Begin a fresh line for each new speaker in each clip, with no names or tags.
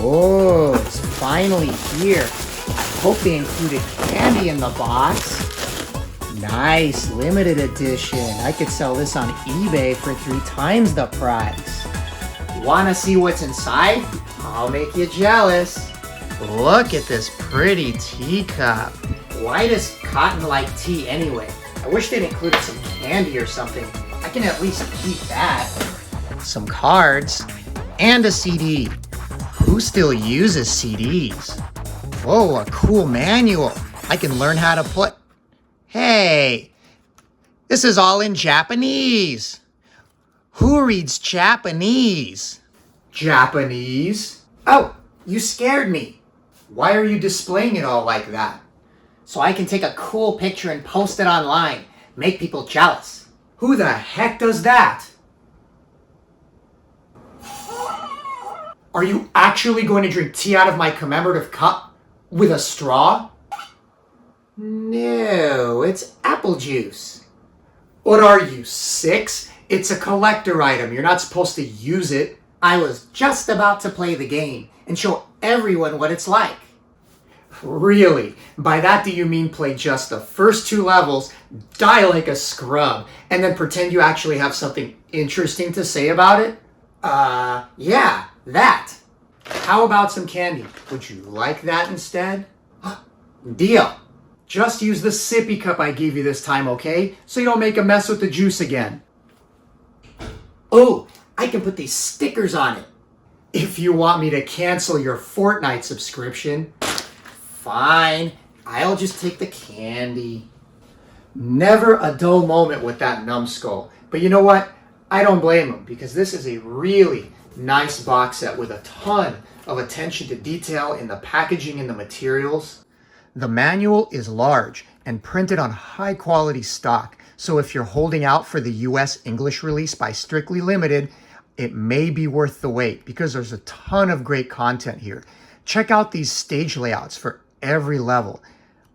Oh, it's finally here. I hope they included candy in the box. Nice, limited edition. I could sell this on eBay for 3 times the price. Wanna see what's inside? I'll make you jealous. Look at this pretty teacup. Why does Cotton like tea anyway? I wish they'd included some candy or something. I can at least keep that. Some cards and a CD. Who still uses CDs? Whoa, a cool manual. I can learn how to play. Hey, this is all in Japanese. Who reads Japanese? Japanese? Oh, you scared me. Why are you displaying it all like that? So I can take a cool picture and post it online. Make people jealous. Who the heck does that? Are you actually going to drink tea out of my commemorative cup with a straw? No, it's apple juice. What are you, 6? It's a collector item. You're not supposed to use it. I was just about to play the game and show everyone what it's like. Really? By that do you mean play just the first 2 levels, die like a scrub, and then pretend you actually have something interesting to say about it? Yeah, that. How about some candy? Would you like that instead? Deal. Just use the sippy cup I gave you this time, okay? So you don't make a mess with the juice again. Oh, I can put these stickers on it. If you want me to cancel your Fortnite subscription. Fine, I'll just take the candy. Never a dull moment with that numbskull. But you know what? I don't blame him, because this is a really nice box set with a ton of attention to detail in the packaging and the materials. The manual is large and printed on high quality stock, so if you're holding out for the US English release by Strictly Limited, it may be worth the wait because there's a ton of great content here. Check out these stage layouts for every level.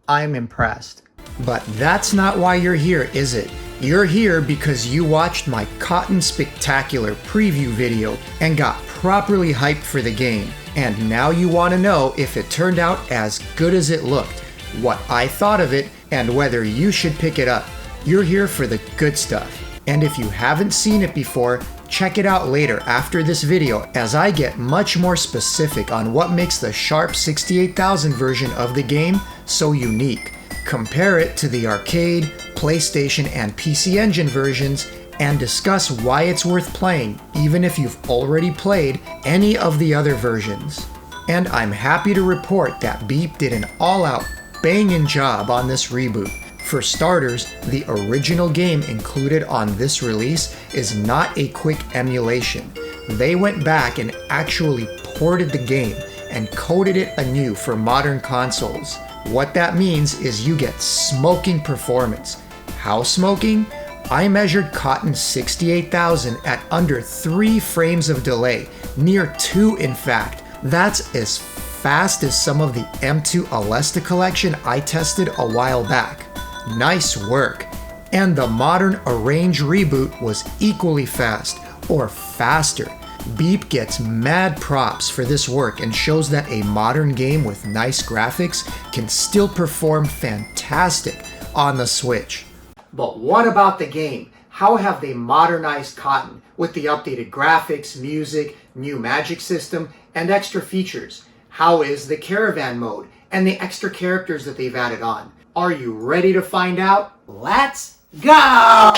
I'm impressed. But that's not why you're here, is it? You're here because you watched my Cotton Spectacular preview video and got properly hyped for the game. And now you want to know if it turned out as good as it looked, what I thought of it, and whether you should pick it up. You're here for the good stuff. And if you haven't seen it before, check it out later after this video as I get much more specific on what makes the Sharp 68000 version of the game so unique. Compare it to the arcade, PlayStation, and PC Engine versions, and discuss why it's worth playing even if you've already played any of the other versions. And I'm happy to report that Beep did an all-out banging job on this reboot. For starters, the original game included on this release is not a quick emulation. They went back and actually ported the game and coded it anew for modern consoles. What that means is you get smoking performance. How smoking? I measured Cotton 68000 at under 3 frames of delay, near 2 in fact. That's as fast as some of the M2 Alesta collection I tested a while back. Nice work. And the modern Arrange reboot was equally fast, or faster. Beep gets mad props for this work and shows that a modern game with nice graphics can still perform fantastic on the Switch. But what about the game? How have they modernized Cotton with the updated graphics, music, new magic system, and extra features? How is the caravan mode and the extra characters that they've added on? Are you ready to find out? Let's go!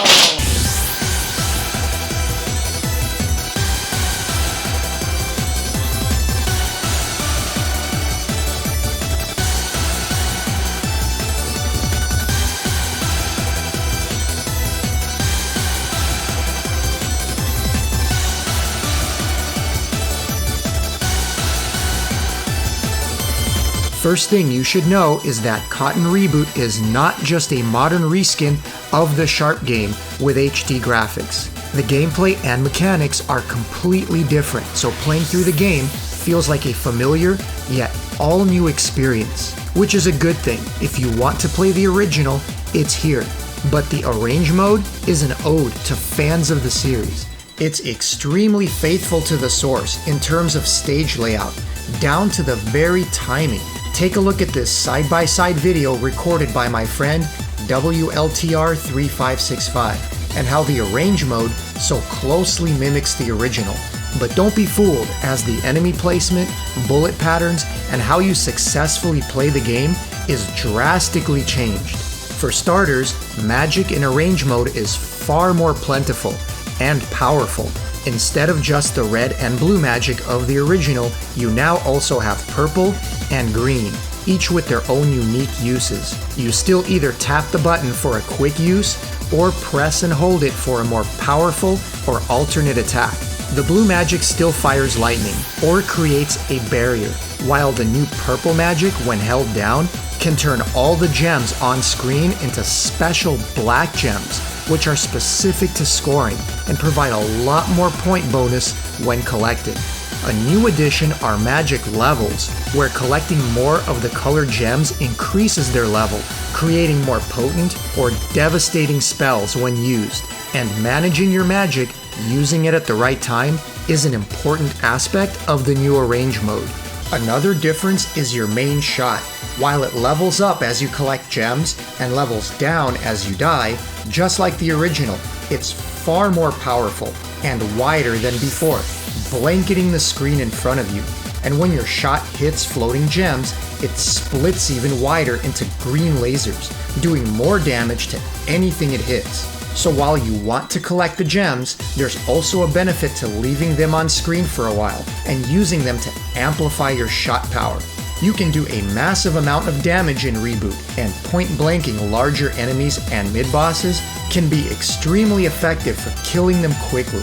First thing you should know is that Cotton Reboot is not just a modern reskin of the Sharp game with HD graphics. The gameplay and mechanics are completely different, so playing through the game feels like a familiar yet all new experience, which is a good thing. If you want to play the original, it's here. But the Arrange mode is an ode to fans of the series. It's extremely faithful to the source in terms of stage layout. down to the very timing. Take a look at this side-by-side video recorded by my friend WLTR3565 and how the arrange mode so closely mimics the original. But don't be fooled, as the enemy placement, bullet patterns, and how you successfully play the game is drastically changed. For starters, magic in arrange mode is far more plentiful and powerful. Instead of just the red and blue magic of the original, you now also have purple and green, each with their own unique uses. You still either tap the button for a quick use, or press and hold it for a more powerful or alternate attack. The blue magic still fires lightning, or creates a barrier, while the new purple magic, when held down, can turn all the gems on screen into special black gems, which are specific to scoring and provide a lot more point bonus when collected. A new addition are magic levels, where collecting more of the colored gems increases their level, creating more potent or devastating spells when used. And managing your magic, using it at the right time, is an important aspect of the new arrange mode. Another difference is your main shot. While it levels up as you collect gems and levels down as you die, just like the original, it's far more powerful and wider than before, blanketing the screen in front of you. And when your shot hits floating gems, it splits even wider into green lasers, doing more damage to anything it hits. So while you want to collect the gems, there's also a benefit to leaving them on screen for a while and using them to amplify your shot power. You can do a massive amount of damage in Reboot, and point blanking larger enemies and mid-bosses can be extremely effective for killing them quickly.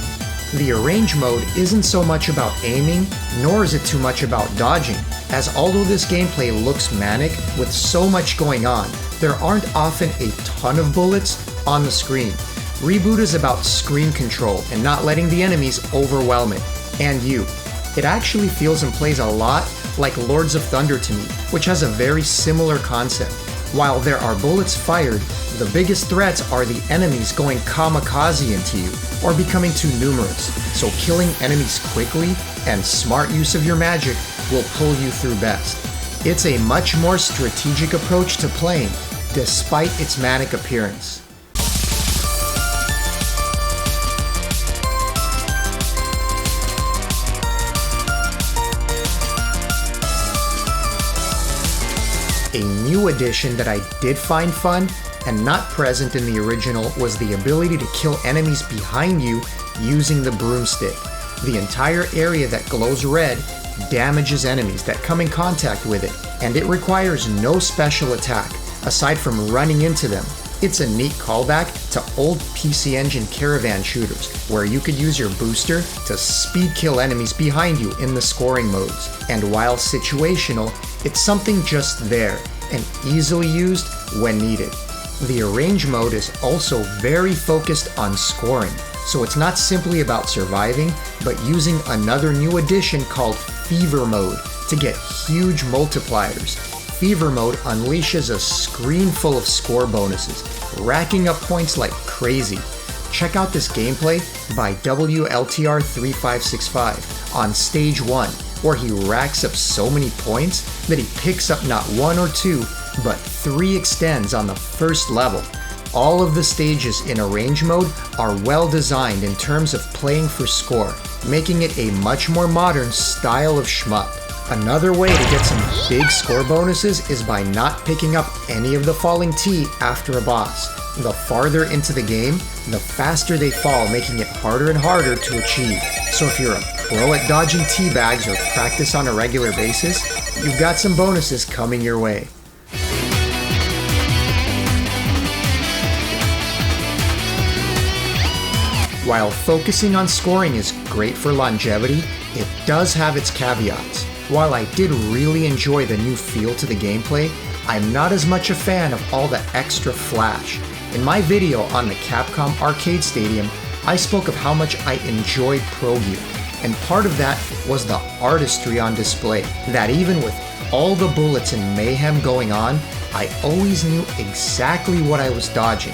The arrange mode isn't so much about aiming, nor is it too much about dodging, as although this gameplay looks manic with so much going on, there aren't often a ton of bullets on the screen. Reboot is about screen control and not letting the enemies overwhelm it, and you. It actually feels and plays a lot like Lords of Thunder to me, which has a very similar concept. While there are bullets fired, the biggest threats are the enemies going kamikaze into you, or becoming too numerous, so killing enemies quickly and smart use of your magic will pull you through best. It's a much more strategic approach to playing, despite its manic appearance. A new addition that I did find fun and not present in the original was the ability to kill enemies behind you using the broomstick. The entire area that glows red damages enemies that come in contact with it, and it requires no special attack, aside from running into them. It's a neat callback to old PC Engine caravan shooters, where you could use your booster to speed kill enemies behind you in the scoring modes. And while situational, it's something just there, and easily used when needed. The arrange mode is also very focused on scoring, so it's not simply about surviving, but using another new addition called Fever Mode to get huge multipliers. Fever Mode unleashes a screen full of score bonuses, racking up points like crazy. Check out this gameplay by WLTR3565 on Stage 1, where he racks up so many points that he picks up not 1 or 2, but 3 extends on the first level. All of the stages in arrange mode are well designed in terms of playing for score, making it a much more modern style of shmup. Another way to get some big score bonuses is by not picking up any of the falling tea after a boss. The farther into the game, the faster they fall, making it harder and harder to achieve. So if you're a pro at dodging tea bags or practice on a regular basis, you've got some bonuses coming your way. While focusing on scoring is great for longevity, it does have its caveats. While I did really enjoy the new feel to the gameplay, I'm not as much a fan of all the extra flash. In my video on the Capcom Arcade Stadium, I spoke of how much I enjoyed Pro Gear, and part of that was the artistry on display, that even with all the bullets and mayhem going on, I always knew exactly what I was dodging.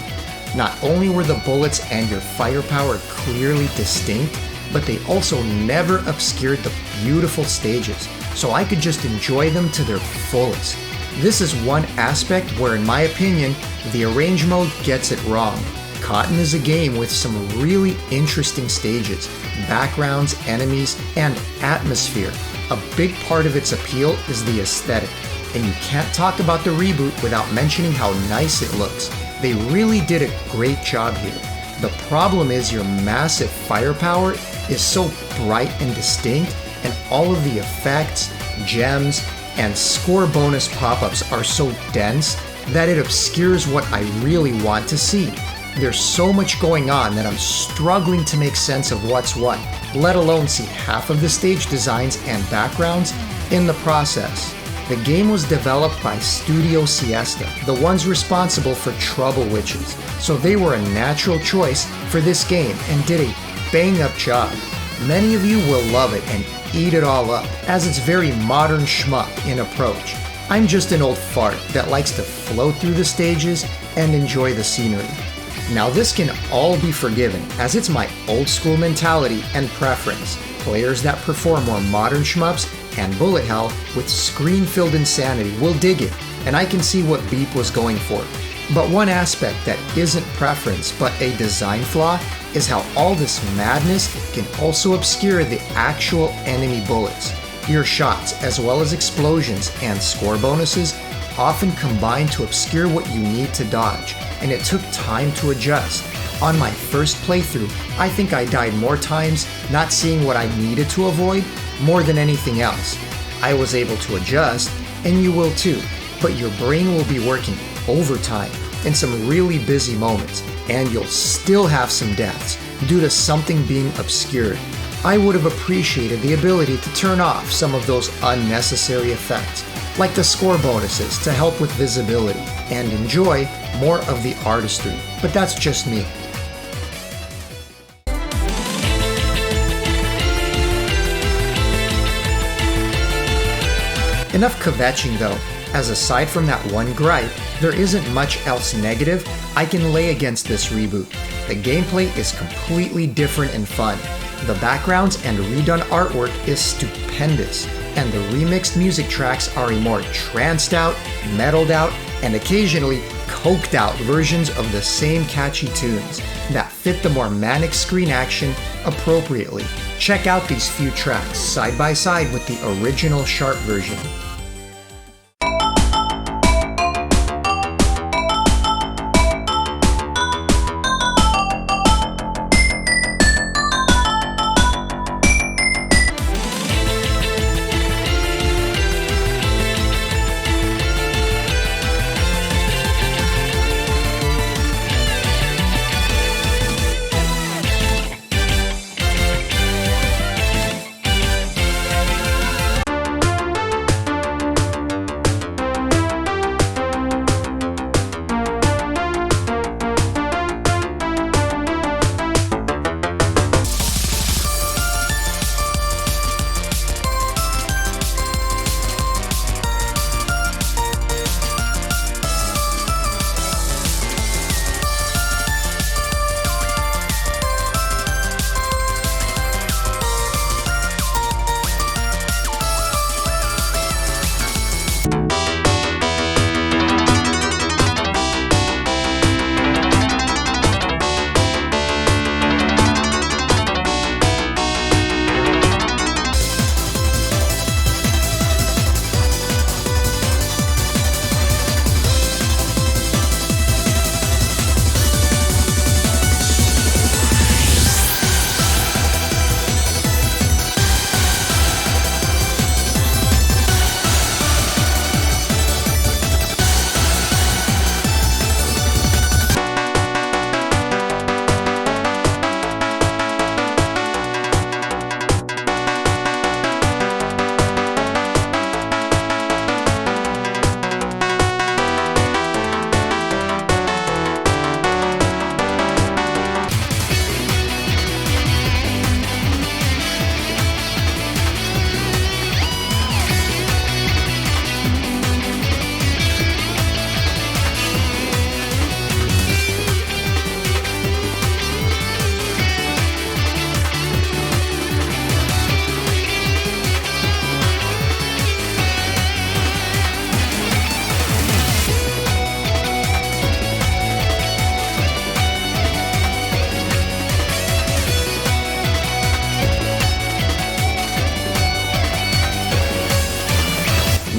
Not only were the bullets and your firepower clearly distinct, but they also never obscured the beautiful stages, so I could just enjoy them to their fullest. This is one aspect where, in my opinion, the arrange mode gets it wrong. Cotton is a game with some really interesting stages, backgrounds, enemies, and atmosphere. A big part of its appeal is the aesthetic, and you can't talk about the reboot without mentioning how nice it looks. They really did a great job here. The problem is your massive firepower is so bright and distinct, and all of the effects, gems, and score bonus pop-ups are so dense that it obscures what I really want to see. There's so much going on that I'm struggling to make sense of what's what, let alone see half of the stage designs and backgrounds in the process. The game was developed by Studio Siesta, the ones responsible for Trouble Witches, so they were a natural choice for this game and did a bang-up job. Many of you will love it and eat it all up, as it's very modern shmup in approach. I'm just an old fart that likes to float through the stages and enjoy the scenery. Now this can all be forgiven, as it's my old school mentality and preference. Players that perform more modern shmups and bullet hell with screen-filled insanity will dig it, and I can see what Weeb was going for. But one aspect that isn't preference but a design flaw is how all this madness can also obscure the actual enemy bullets. Your shots, as well as explosions and score bonuses, often combine to obscure what you need to dodge, and it took time to adjust. On my first playthrough, I think I died more times not seeing what I needed to avoid more than anything else. I was able to adjust, and you will too, but your brain will be working overtime in some really busy moments, and you'll still have some deaths due to something being obscured. I would have appreciated the ability to turn off some of those unnecessary effects, like the score bonuses to help with visibility, and enjoy more of the artistry, but that's just me. Enough kvetching though, as aside from that one gripe, there isn't much else negative I can lay against this reboot. The gameplay is completely different and fun. The backgrounds and redone artwork is stupendous, and the remixed music tracks are a more tranced out, metalled out, and occasionally coked out versions of the same catchy tunes that fit the more manic screen action appropriately. Check out these few tracks side by side with the original Sharp version.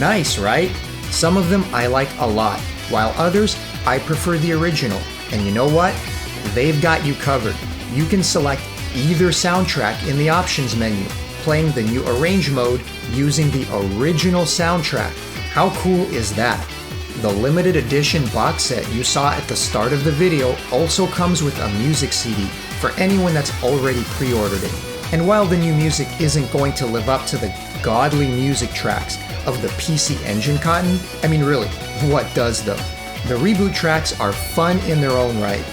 Nice, right? Some of them I like a lot, while others I prefer the original. And you know what? They've got you covered. You can select either soundtrack in the options menu, playing the new arrange mode using the original soundtrack. How cool is that? The limited edition box set you saw at the start of the video also comes with a music CD for anyone that's already pre-ordered it. And while the new music isn't going to live up to the godly music tracks of the PC Engine Cotton, I mean really, what does though? The reboot tracks are fun in their own right.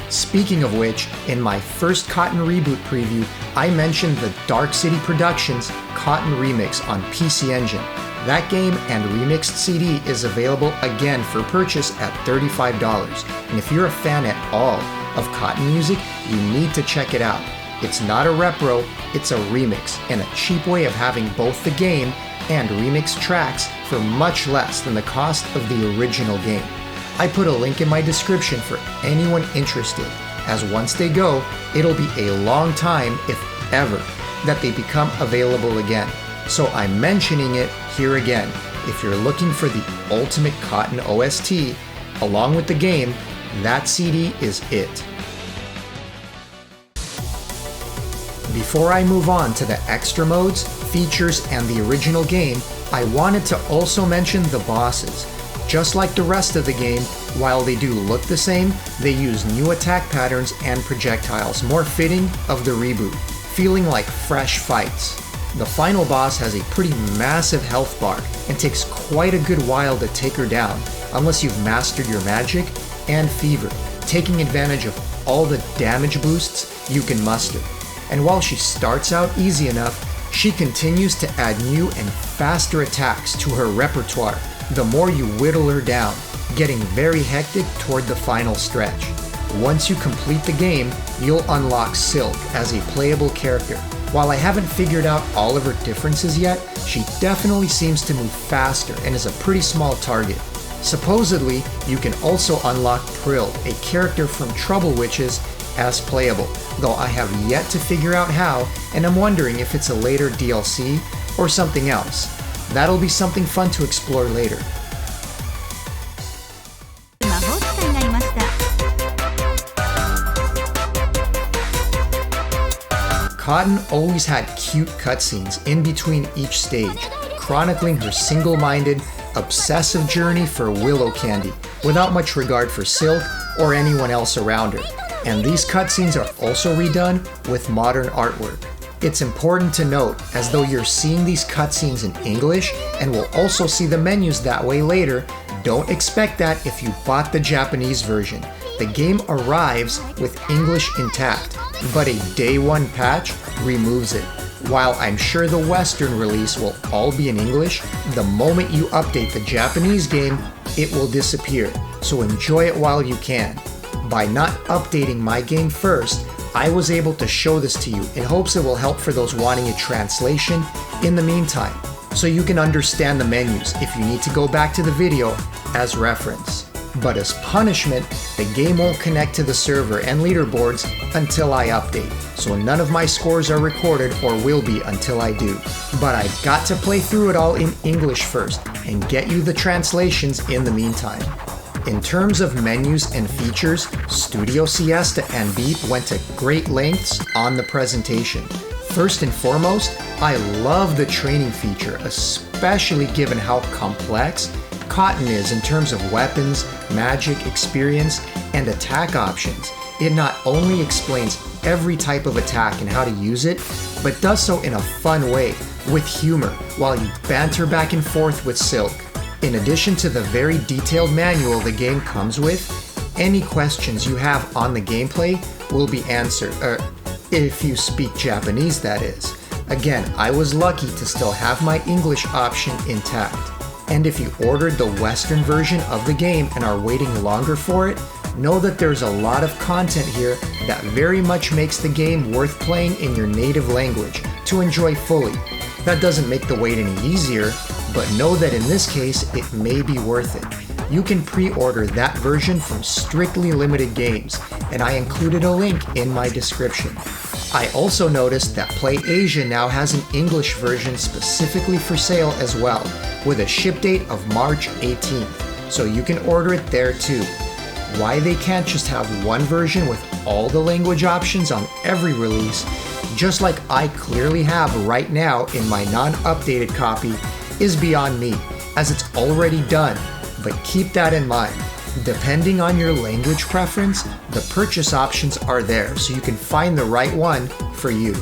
Speaking of which, in my first Cotton Reboot preview, I mentioned the Dark City Productions Cotton Remix on PC Engine. That game and remixed CD is available again for purchase at $35. And if you're a fan at all of Cotton music, you need to check it out. It's not a repro, it's a remix, and a cheap way of having both the game and remixed tracks for much less than the cost of the original game. I put a link in my description for anyone interested, as once they go, it'll be a long time, if ever, that they become available again. So I'm mentioning it here again. If you're looking for the ultimate Cotton OST, along with the game, that CD is it. Before I move on to the extra modes, features, and the original game, I wanted to also mention the bosses. Just like the rest of the game, while they do look the same, they use new attack patterns and projectiles more fitting of the reboot, feeling like fresh fights. The final boss has a pretty massive health bar and takes quite a good while to take her down, unless you've mastered your magic and fever, taking advantage of all the damage boosts you can muster. And while she starts out easy enough, she continues to add new and faster attacks to her repertoire the more you whittle her down, getting very hectic toward the final stretch. Once you complete the game, you'll unlock Silk as a playable character. While I haven't figured out all of her differences yet, she definitely seems to move faster and is a pretty small target. Supposedly, you can also unlock Prill, a character from Trouble Witches, as playable, though I have yet to figure out how, and I'm wondering if it's a later DLC or something else. That'll be something fun to explore later. Cotton always had cute cutscenes in between each stage, chronicling her single-minded, obsessive journey for Willow Candy, without much regard for Silk or anyone else around her. And these cutscenes are also redone with modern artwork. It's important to note, as though you're seeing these cutscenes in English and will also see the menus that way later, don't expect that if you bought the Japanese version. The game arrives with English intact, but a day one patch removes it. While I'm sure the Western release will all be in English, the moment you update the Japanese game, it will disappear, so enjoy it while you can. By not updating my game first, I was able to show this to you in hopes it will help for those wanting a translation in the meantime, so you can understand the menus if you need to go back to the video as reference. But as punishment, the game won't connect to the server and leaderboards until I update, so none of my scores are recorded or will be until I do. But I've got to play through it all in English first and get you the translations in the meantime. In terms of menus and features, Studio Siesta and Beep went to great lengths on the presentation. First and foremost, I love the training feature, especially given how complex Cotton is in terms of weapons, magic, experience, and attack options. It not only explains every type of attack and how to use it, but does so in a fun way, with humor, while you banter back and forth with Silk. In addition to the very detailed manual the game comes with, any questions you have on the gameplay will be answered, if you speak Japanese that is. Again, I was lucky to still have my English option intact. And if you ordered the Western version of the game and are waiting longer for it, know that there's a lot of content here that very much makes the game worth playing in your native language to enjoy fully. That doesn't make the wait any easier, but know that in this case, it may be worth it. You can pre-order that version from Strictly Limited Games, and I included a link in my description. I also noticed that Play Asia now has an English version specifically for sale as well, with a ship date of March 18th, so you can order it there too. Why they can't just have one version with all the language options on every release, just like I clearly have right now in my non-updated copy, is beyond me, as it's already done, but keep that in mind. Depending on your language preference, the purchase options are there so you can find the right one for you.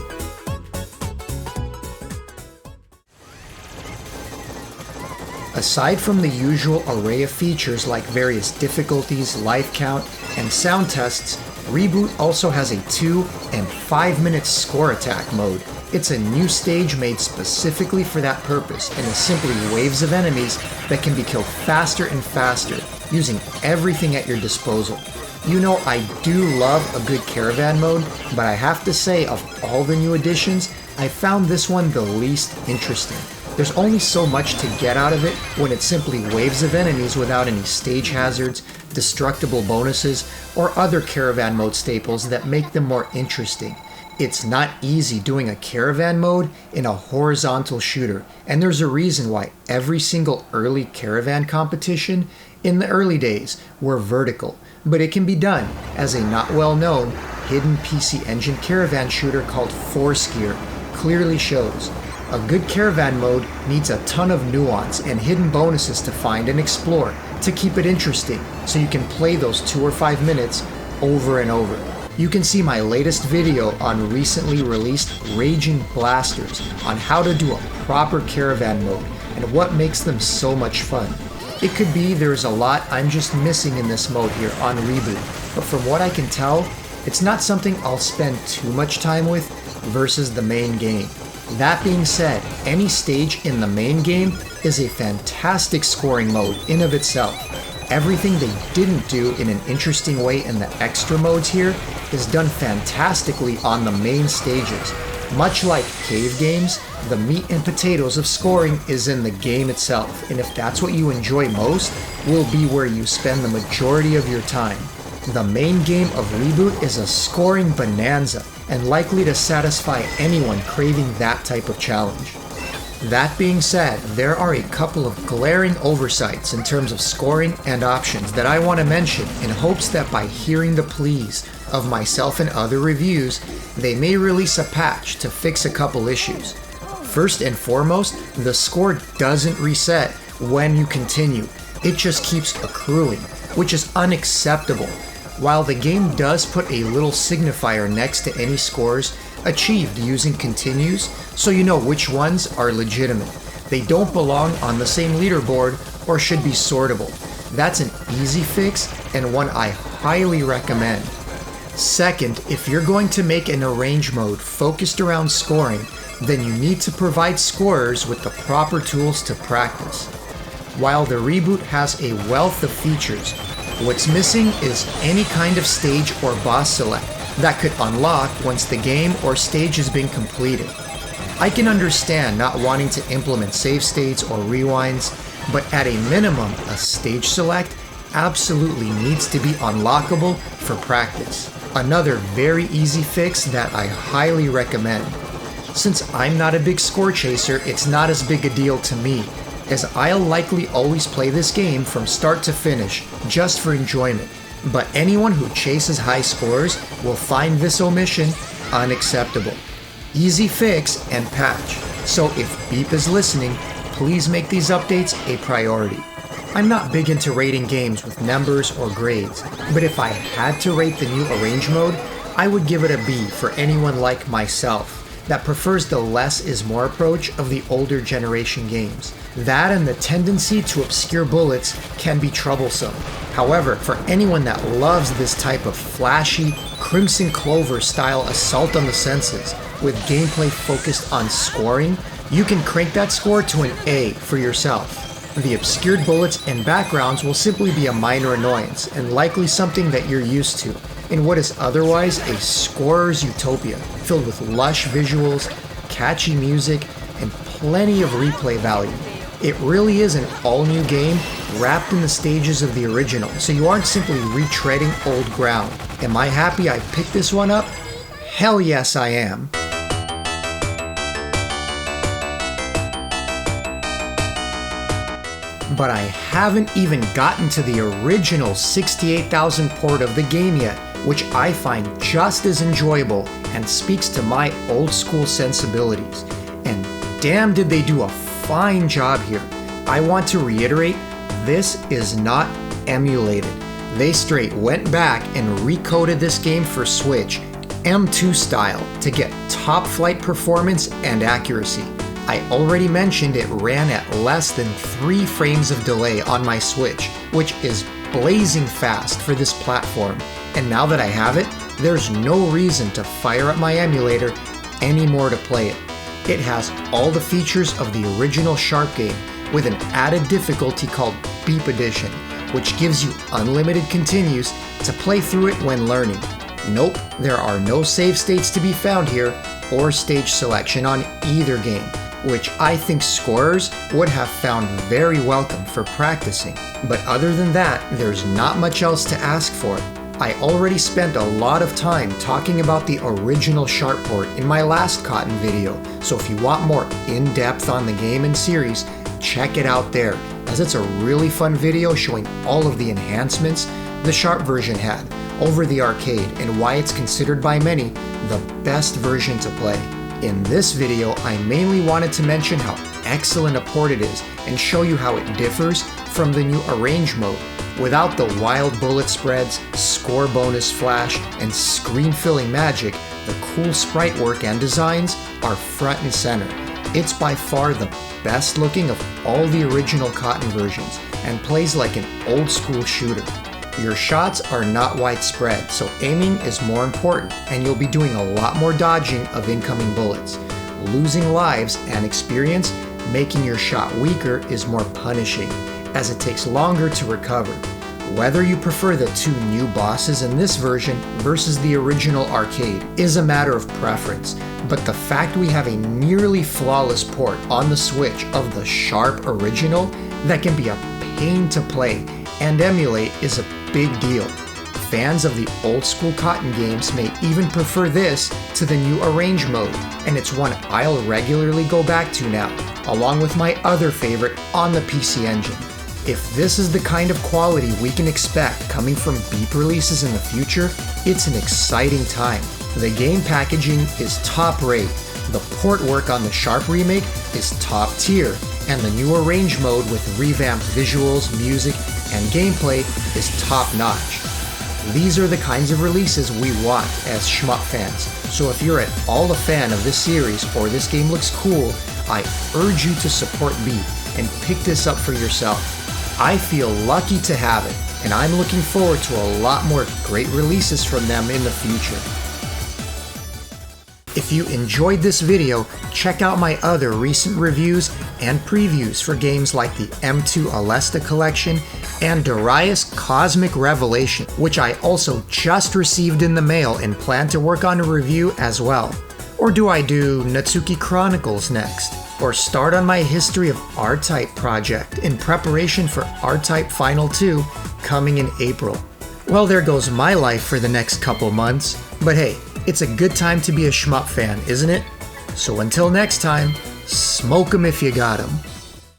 Aside from the usual array of features like various difficulties, life count, and sound tests, Reboot also has a 2 and 5 minute score attack mode. It's a new stage made specifically for that purpose and is simply waves of enemies that can be killed faster and faster, using everything at your disposal. You know, I do love a good caravan mode, but I have to say, of all the new additions, I found this one the least interesting. There's only so much to get out of it when it's simply waves of enemies without any stage hazards, destructible bonuses, or other caravan mode staples that make them more interesting. It's not easy doing a caravan mode in a horizontal shooter, and there's a reason why every single early caravan competition in the early days were vertical, but it can be done, as a not well known hidden PC Engine caravan shooter called Forcegear clearly shows. A good caravan mode needs a ton of nuance and hidden bonuses to find and explore to keep it interesting, so you can play those 2 or 5 minutes over and over. You can see my latest video on recently released Raging Blasters on how to do a proper caravan mode and what makes them so much fun. It could be there's a lot I'm just missing in this mode here on Reboot, but from what I can tell, it's not something I'll spend too much time with versus the main game. That being said, any stage in the main game is a fantastic scoring mode in of itself. Everything they didn't do in an interesting way in the extra modes here is done fantastically on the main stages. Much like cave games, the meat and potatoes of scoring is in the game itself, and if that's what you enjoy most, will be where you spend the majority of your time. The main game of Reboot is a scoring bonanza, and likely to satisfy anyone craving that type of challenge. That being said, there are a couple of glaring oversights in terms of scoring and options that I want to mention in hopes that by hearing the pleas of myself and other reviews, they may release a patch to fix a couple issues. First and foremost, the score doesn't reset when you continue, it just keeps accruing, which is unacceptable. While the game does put a little signifier next to any scores achieved using continues, so you know which ones are legitimate. They don't belong on the same leaderboard or should be sortable. That's an easy fix and one I highly recommend. Second, if you're going to make an arrange mode focused around scoring, then you need to provide scorers with the proper tools to practice. While the Reboot has a wealth of features, what's missing is any kind of stage or boss select that could unlock once the game or stage has been completed. I can understand not wanting to implement save states or rewinds, but at a minimum, a stage select absolutely needs to be unlockable for practice. Another very easy fix that I highly recommend. Since I'm not a big score chaser, it's not as big a deal to me, as I'll likely always play this game from start to finish, just for enjoyment. But anyone who chases high scores will find this omission unacceptable. Easy fix and patch. So if Beep is listening, please make these updates a priority. I'm not big into rating games with numbers or grades, but if I had to rate the new arrange mode, I would give it a B for anyone like myself that prefers the less is more approach of the older generation games. That and the tendency to obscure bullets can be troublesome. However, for anyone that loves this type of flashy, Crimson Clover style assault on the senses with gameplay focused on scoring, you can crank that score to an A for yourself. The obscured bullets and backgrounds will simply be a minor annoyance and likely something that you're used to in what is otherwise a scorer's utopia, filled with lush visuals, catchy music, and plenty of replay value. It really is an all-new game wrapped in the stages of the original, so you aren't simply retreading old ground. Am I happy I picked this one up? Hell yes, I am. But I haven't even gotten to the original 68,000 port of the game yet, which I find just as enjoyable and speaks to my old school sensibilities. And damn did they do a fine job here. I want to reiterate, this is not emulated. They straight went back and recoded this game for Switch, M2 style, to get top flight performance and accuracy. I already mentioned it ran at less than 3 frames of delay on my Switch, which is blazing fast for this platform. And now that I have it, there's no reason to fire up my emulator anymore to play it. It has all the features of the original Sharp game, with an added difficulty called Beep Edition, which gives you unlimited continues to play through it when learning. Nope, there are no save states to be found here, or stage selection on either game, which I think scorers would have found very welcome for practicing. But other than that, there's not much else to ask for. I already spent a lot of time talking about the original Sharp port in my last Cotton video, so if you want more in-depth on the game and series, check it out there, as it's a really fun video showing all of the enhancements the Sharp version had over the arcade and why it's considered by many the best version to play. In this video, I mainly wanted to mention how excellent a port it is and show you how it differs from the new Arrange mode. Without the wild bullet spreads, score bonus flash, and screen-filling magic, the cool sprite work and designs are front and center. It's by far the best looking of all the original Cotton versions and plays like an old school shooter. Your shots are not widespread, so aiming is more important, and you'll be doing a lot more dodging of incoming bullets. Losing lives and experience making your shot weaker is more punishing, as it takes longer to recover. Whether you prefer the 2 new bosses in this version versus the original arcade is a matter of preference, but the fact we have a nearly flawless port on the Switch of the Sharp original that can be a pain to play and emulate is a big deal. Fans of the old school Cotton games may even prefer this to the new Arrange mode, and it's one I'll regularly go back to now, along with my other favorite on the PC Engine. If this is the kind of quality we can expect coming from Beep releases in the future, it's an exciting time. The game packaging is top rate, the port work on the Sharp remake is top tier, and the new Arrange mode with revamped visuals, music, and gameplay is top notch. These are the kinds of releases we want as Shmup fans, so if you're at all a fan of this series or this game looks cool, I urge you to support Beep and pick this up for yourself. I feel lucky to have it, and I'm looking forward to a lot more great releases from them in the future. If you enjoyed this video, check out my other recent reviews and previews for games like the M2 Alesta Collection and Darius Cosmic Revelation, which I also just received in the mail and plan to work on a review as well. Or do I do Natsuki Chronicles next? Or start on my History of R-Type project in preparation for R-Type Final 2 coming in April? Well, there goes my life for the next couple months, but hey, it's a good time to be a Shmup fan, isn't it? So until next time, smoke 'em if you got 'em.